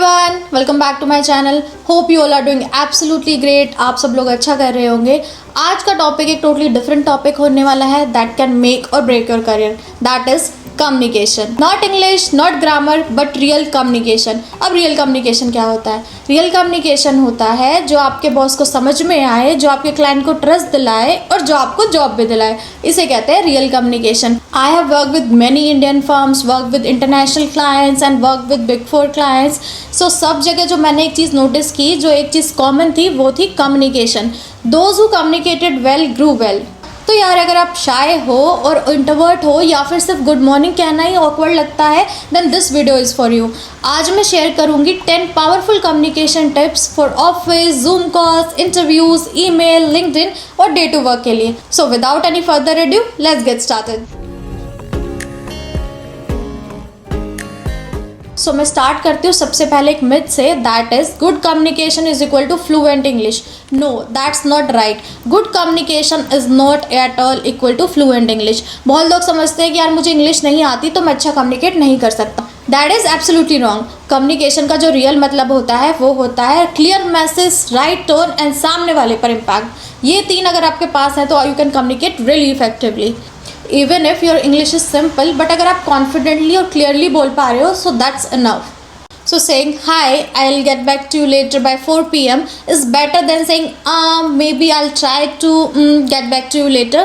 Everyone, welcome back to my channel. Hope you all are doing absolutely great. आप सब लोग अच्छा कर रहे होंगे। आज का टॉपिक एक टोटली डिफरेंट टॉपिक होने वाला है that can make or break your career, that is communication. Not English, not grammar, but real communication. अब रियल कम्युनिकेशन क्या होता है? रियल कम्युनिकेशन होता है जो आपके बॉस को समझ में आए, जो आपके क्लाइंट को ट्रस्ट दिलाए और जो आपको जॉब भी दिलाए। इसे कहते हैं real communication. I have work with many Indian firms, work with international clients and work with big 4 clients. So सब जगह जो मैंने एक चीज़ नोटिस की, जो एक चीज़ कॉमन थी, वो थी communication. Those who communicated well grew well. तो यार, अगर आप शाय हो और इंट्रोवर्ट हो या फिर सिर्फ गुड मॉर्निंग कहना ही ऑकवर्ड लगता है, then this video is for you. आज मैं शेयर करूंगी 10 powerful communication tips for office, zoom calls, interviews, email, LinkedIn और डे टू वर्क के लिए। So without any further adieu, let's get started. So मैं स्टार्ट करती हूँ सबसे पहले एक मिथ से, that is good communication is equal to fluent English. No, that's not right. Good communication is not at all equal to fluent English. बहुत लोग समझते हैं कि यार मुझे इंग्लिश नहीं आती तो मैं अच्छा कम्युनिकेट नहीं कर सकता। That is absolutely wrong. Communication का जो रियल मतलब होता है वो होता है clear message, right tone and सामने वाले पर इम्पैक्ट। ये 3 अगर आपके पास है तो you can communicate really effectively. Even if your English is simple, but अगर आप कॉन्फिडेंटली और क्लियरली बोल पा रहे हो, so that's enough. So saying hi, I'll get back to you later by 4 p.m. is better than saying maybe I'll try to get back to you later.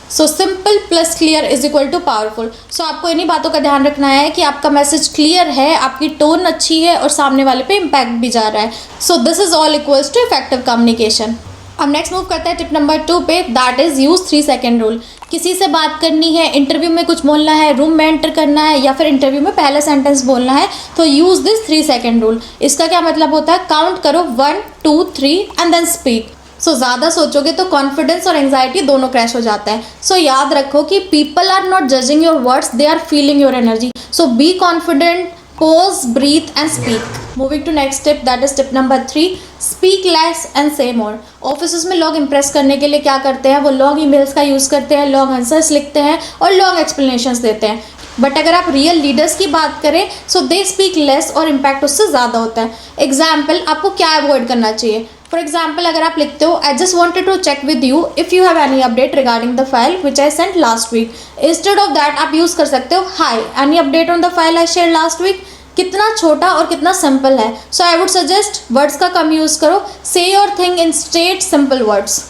So simple plus clear is equal to powerful. So आपको इन्हीं बातों का ध्यान रखना है कि आपका message clear है, आपकी टोन अच्छी है और सामने वाले पे इम्पैक्ट भी जा रहा है। So this is all equals to effective communication. अब नेक्स्ट मूव करते हैं टिप नंबर 2 पे, that is use 3 second rule. किसी से बात करनी है, इंटरव्यू में कुछ बोलना है, रूम में एंटर करना है या फिर इंटरव्यू में पहला सेंटेंस बोलना है, तो यूज दिस 3 सेकेंड रूल। इसका क्या मतलब होता है? काउंट करो 1, 2, 3 एंड देन स्पीक। सो ज़्यादा सोचोगे तो कॉन्फिडेंस और एंग्जाइटी दोनों क्रैश हो जाता है। सो याद रखो कि people are not judging your words, they are feeling your energy. So be confident, pause, breathe and speak. Moving to next tip, that is tip number 3, speak less and say more. Office में लोग impress करने के लिए क्या करते हैं? वो long emails का यूज़ करते हैं, लॉन्ग आंसर्स लिखते हैं और लॉन्ग एक्सप्लेनेशंस देते हैं। बट अगर आप रियल लीडर्स की बात करें, सो दे स्पीक लेस और इम्पैक्ट उससे ज़्यादा होता है। एग्जाम्पल, आपको क्या अवॉइड करना चाहिए? फॉर एग्जाम्पल, अगर आप लिखते हो, I just wanted to check with you if you have any update regarding the file which I sent last week, instead of that आप यूज़ कर सकते हो, hi any update on the file I share last week. कितना छोटा और कितना simple है। So I would suggest words का कम यूज़ करो, say your thing in straight simple words.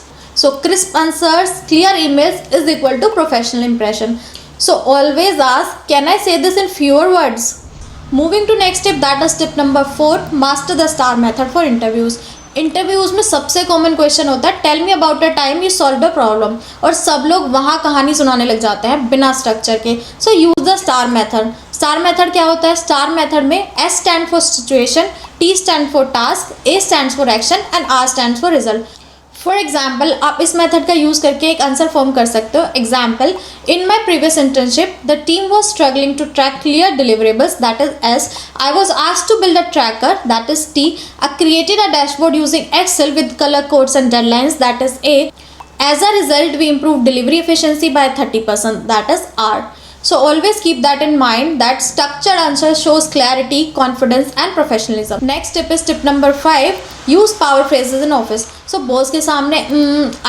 So crisp answers, clear emails is equal to professional impression. So always ask, can I say this in fewer words? Moving to next tip, that is tip number 4, master the STAR method for interviews. Interviews में सबसे common question होता है, tell me about a time you solve a problem, और सब लोग वहाँ कहानी सुनाने लग जाते हैं बिना स्ट्रक्चर के। So use the STAR method. STAR method क्या होता है? स्टार मेथड में S stand for situation, T stand for task, A stand for action and R stand for result. For example, आप इस मेथड का यूज़ करके एक आंसर फॉर्म कर सकते हो। Example, in my previous internship the team was struggling to track clear deliverables, that is S. I was asked to build a tracker, that is T. I created a dashboard using Excel with color codes and deadlines, that is A. As a result, we improved delivery efficiency by 30%, that is R. So always keep that in mind, that structured answer shows clarity, confidence and professionalism. Next tip is tip number 5, use power phrases in office. So boss के सामने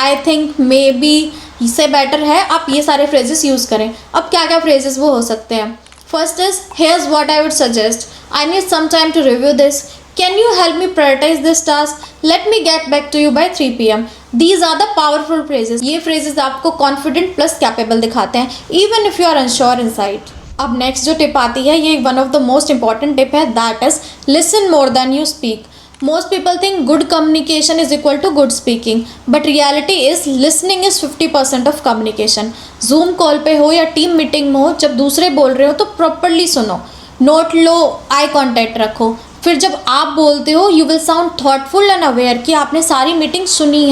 I think, maybe इससे better है आप ये सारे phrases use करें। अब क्या क्या phrases वो हो सकते हैं? First is, here's what I would suggest, I need some time to review this, can you help me prioritize this task, let me get back to you by 3 p.m. These are the powerful phrases. ये phrases आपको confident plus capable दिखाते हैं, even if you are unsure inside. अब next जो tip आती है, ये one of the most important tip है, that is listen more than you speak. Most people think good communication is equal to good speaking, but reality is listening is 50% of communication. Zoom call पे हो या team meeting में हो, जब दूसरे बोल रहे हो तो properly सुनो, नोट लो, आई कॉन्टैक्ट रखो। फिर जब आप बोलते हो, you will sound thoughtful and aware कि आपने सारी मीटिंग सुनी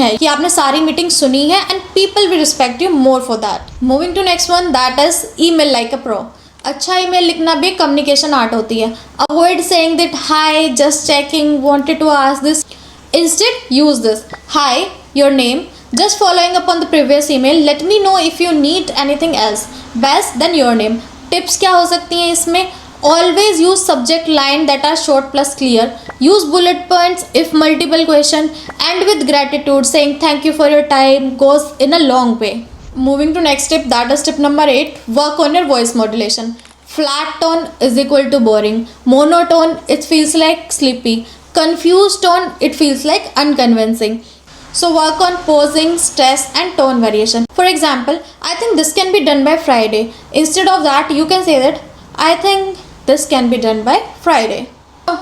है, and people will respect you more for that. Moving to next one, that is email like a pro. अच्छा ईमेल लिखना भी कम्युनिकेशन आर्ट होती है। Avoid saying that hi, just checking, wanted to ask this. Instead use this, hi, your name, just following up on the previous email, let me know if you need anything else, best then your name. Tips क्या हो सकती हैं इसमें? Always use subject line that are short plus clear. Use bullet points if multiple question. End with gratitude. Saying thank you for your time goes in a long way. Moving to next tip, that is tip number 8. Work on your voice modulation. Flat tone is equal to boring. Monotone, it feels like sleepy. Confused tone, it feels like unconvincing. So work on posing, stress and tone variation. For example, I think this can be done by Friday. Instead of that, you can say that I think this can be done by Friday.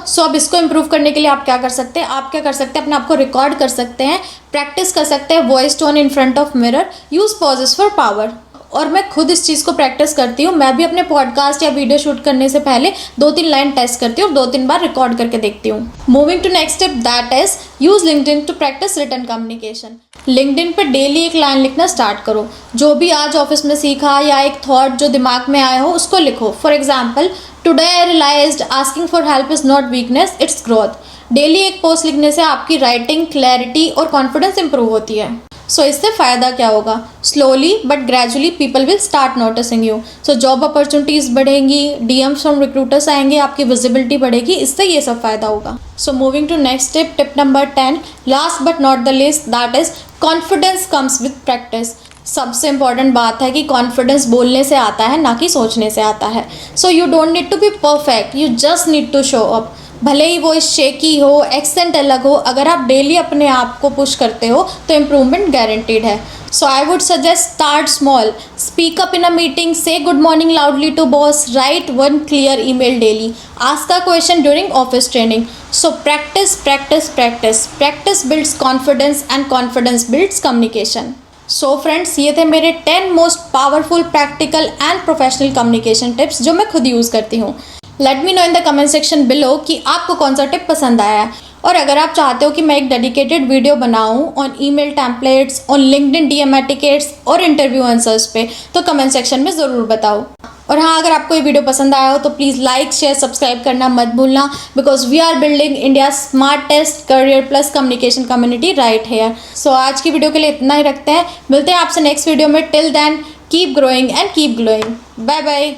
सो अब इसको improve करने के लिए आप क्या कर सकते हैं, अपने आप को रिकॉर्ड कर सकते हैं, प्रैक्टिस कर सकते हैं voice tone in front of mirror, use pauses for power. और मैं खुद इस चीज़ को प्रैक्टिस करती हूँ. मैं भी अपने पॉडकास्ट या वीडियो शूट करने से पहले 2-3 लाइन टेस्ट करती हूँ और 2-3 बार रिकॉर्ड करके देखती हूँ. Moving to next step, that is use LinkedIn to practice written communication. LinkedIn पे डेली एक लाइन लिखना स्टार्ट करो. जो भी आज ऑफिस में सीखा या एक थॉट जो दिमाग में आया हो उसको लिखो. For example, today I realized asking for help is not weakness, it's growth. Daily एक पोस्ट लिखने से आपकी राइटिंग क्लैरिटी और कॉन्फिडेंस इंप्रूव होती है. सो इससे फ़ायदा क्या होगा? Slowly but gradually people will start noticing you. So job opportunities बढ़ेंगी, डीएम्स फ्रॉम रिक्रूटर्स आएंगे, आपकी विजिबिलिटी बढ़ेगी, इससे ये सब फ़ायदा होगा. So moving to next tip, tip number 10, last but not the least, that is confidence comes with practice. सबसे इंपॉर्टेंट बात है कि कॉन्फिडेंस बोलने से आता है, ना कि सोचने से आता है. So you don't need to be perfect, you just need to show up. भले ही वो शेकी हो, एक्सेंट अलग हो, अगर आप डेली अपने आप को पुश करते हो तो इम्प्रूवमेंट गारंटीड है. So I would suggest start small, speak up in a meeting, say good morning loudly to boss, write one clear email daily, ask a question during office training. So practice practice practice practice builds confidence and confidence builds communication. So friends, ये थे मेरे 10 most powerful practical and professional communication tips जो मैं खुद use करती हूँ. Let me know in the comment section below कि आपको कौन सा टिप पसंद आया है. और अगर आप चाहते हो कि मैं एक डेडिकेटेड वीडियो बनाऊं on email templates, on LinkedIn DM etiquettes और इंटरव्यू आंसर्स पे, तो कमेंट सेक्शन में ज़रूर बताओ. और हाँ, अगर आपको ये वीडियो पसंद आया हो तो प्लीज़ लाइक शेयर सब्सक्राइब करना मत भूलना, because we are building India smartest career plus communication community right here. So आज की वीडियो के लिए इतना ही रखते हैं. मिलते हैं आपसे नेक्स्ट वीडियो में. Till then keep growing and keep glowing. Bye bye.